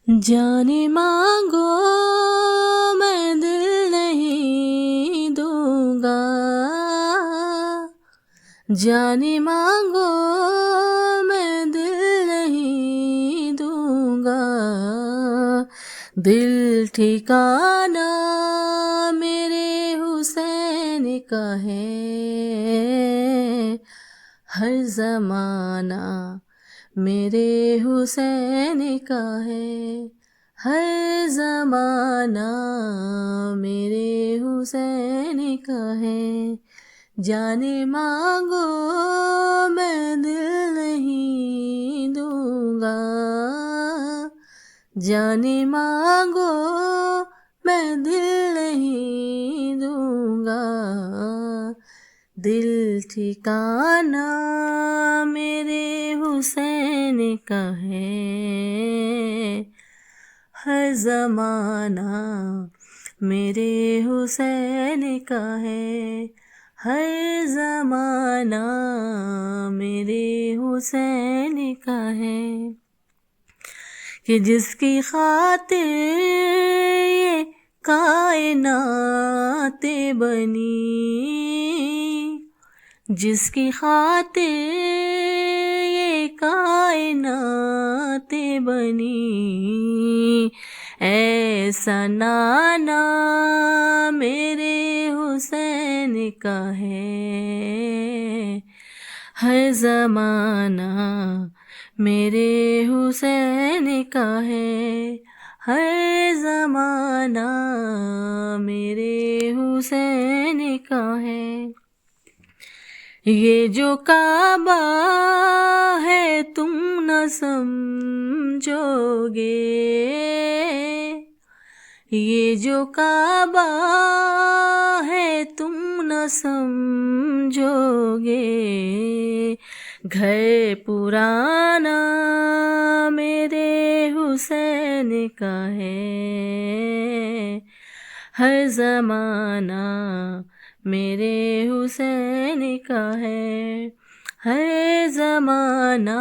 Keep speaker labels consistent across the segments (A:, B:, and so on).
A: जाने मांगो मैं दिल नहीं दूंगा, जाने मांगो मैं दिल नहीं दूंगा। दिल ठिकाना मेरे हुसैन का है, हर ज़माना मेरे हुसैन का है, हर ज़माना मेरे हुसैन का है। जाने मांगो मैं दिल नहीं दूंगा, जाने मांगो मैं दिल नहीं दूंगा। दिल ठिकाना मेरे हुसैन का है, हर ज़माना मेरे हुसैन का है, हर ज़माना मेरे हुसैन का है। कि जिसकी खातिर ये कायनातें बनी, जिसकी खातिर ये कायनातें बनी, ऐसा नाना मेरे हुसैन का है, हर ज़माना मेरे हुसैन का है, हर ज़माना मेरे हुसैन का है। ये जो काबा है तुम न समझोगे, ये जो काबा है तुम न समझोगे। घर पुराना मेरे हुसैन का है, हर ज़माना मेरे हुसैन का है, हर ज़माना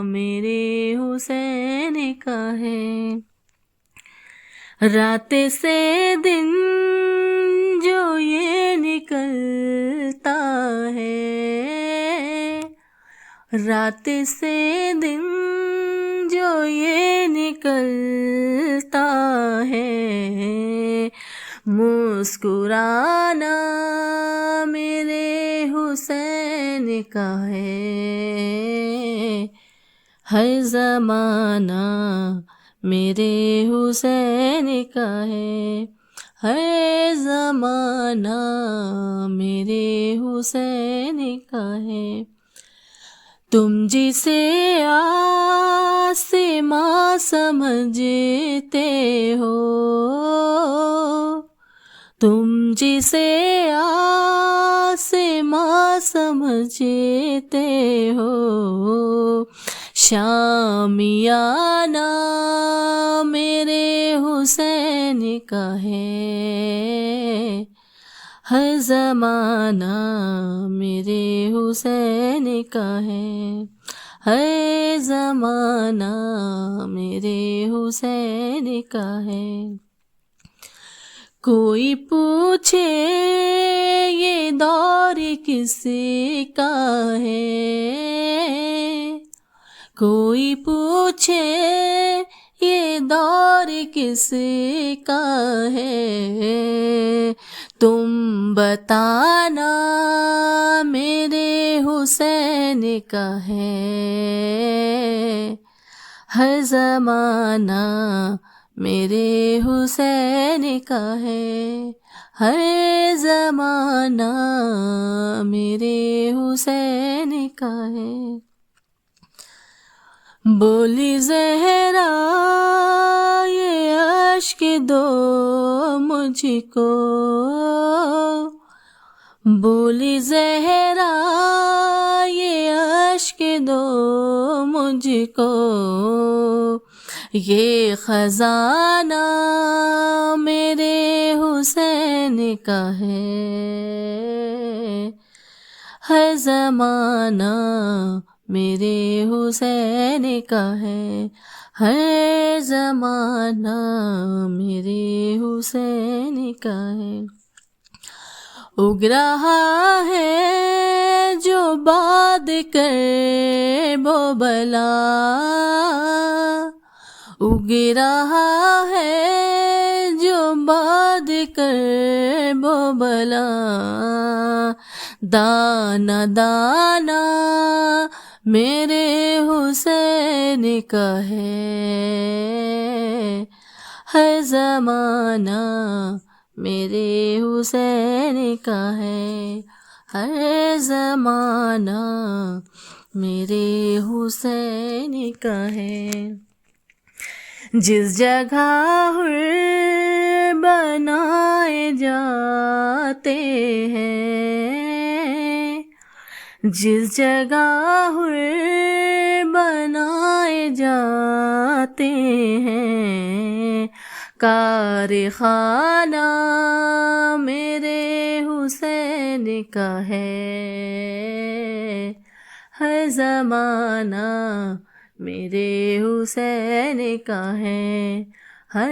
A: मेरे हुसैन का है। रात से दिन जो ये निकलता है, रात से दिन जो ये निकलता है, मुस्कुराना मेरे हुसैन का है, हर ज़माना मेरे हुसैन का है, हर ज़माना मेरे हुसैन का है। तुम जिसे आसिमां समझते हो, तुम जिसे आसिमां समझते हो, शामियाना मेरे हुसैन का है, हर ज़माना मेरे हुसैन का है, हर ज़माना मेरे हुसैन का है। कोई पूछे ये दौर किसका है, कोई पूछे ये दौर किसका है, तुम बताना मेरे हुसैन का है, हर ज़माना मेरे हुसैन का है, हर ज़माना मेरे हुसैन का है। बोली ज़हरा ये अश्क दो मुझको, बोली ज़हरा ये अश्क दो मुझको, ये खजाना मेरे हुसैन का है, हर ज़माना मेरे हुसैन का है, हर ज़माना मेरे हुसैन का है। उग रहा है जो बाद कर वो बला, उग रहा है जो बाद कर वो बला, दाना दाना मेरे हुसैन का है, हर ज़माना मेरे हुसैन का है, हर ज़माना मेरे हुसैन का है। जिस जगह हुर बनाए जाते हैं, जिस जगह हुर बनाए जाते हैं, कारखाना मेरे हुसैन का है, हर ज़माना मेरे हुसैन का है, हर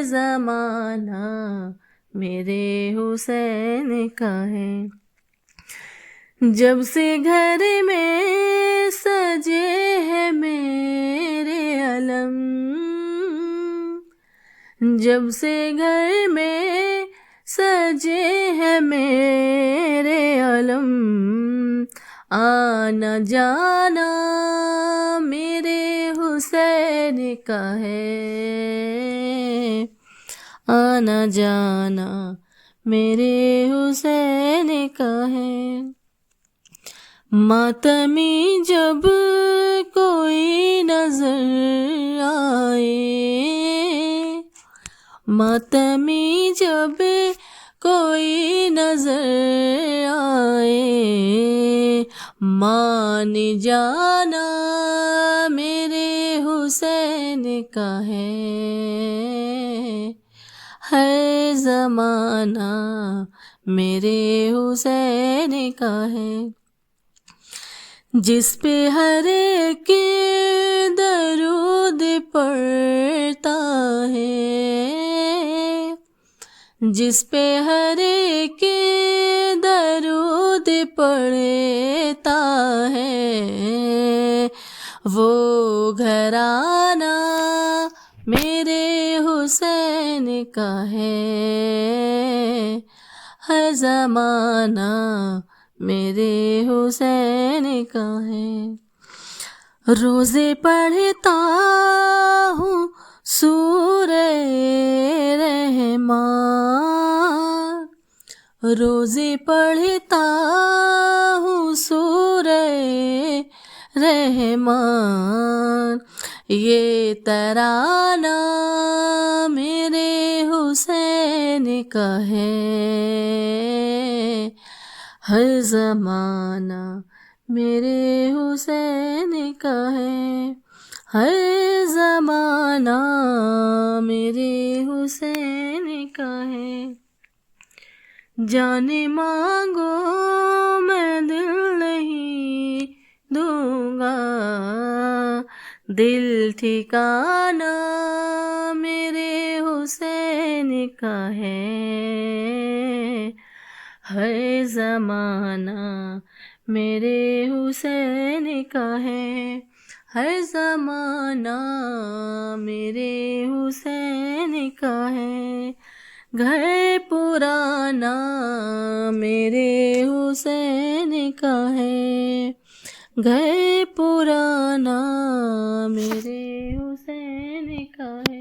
A: ज़माना मेरे हुसैन का है। जब से घर में सजे हैं मेरे अलम, जब से घर में सजे हैं मेरे अलम, आना जाना मेरे हुसैन का है, आना जाना मेरे हुसैन का है। मातमी जब कोई नजर आए, मातमी जब कोई नजर आए, मान जाना मेरे हुसैन का है, हर ज़माना मेरे हुसैन का है। जिस पे हर एक दरूद पड़ता है, जिस पे हर एक दरूद पड़ता है, वो घराना मेरे हुसैन का है, हर ज़माना मेरे हुसैन का है। रोज़े पढ़ता हूँ सूरे रहमान, रोज़े पढ़ता हूँ सूरे रहमान, ये तराना मेरे हुसैन का है, हर ज़माना मेरे हुसैन का है, हर ज़माना मेरे हुसैन का है। जाने मांगो मैं दिल नहीं दूंगा, दिल ठिकाना मेरे हुसैन का है, हर ज़माना मेरे हुसैन का है, हर ज़माना मेरे हुसैन का है। घर पुराना मेरे हुसैन का है, घर पुराना मेरे हुसैन का है।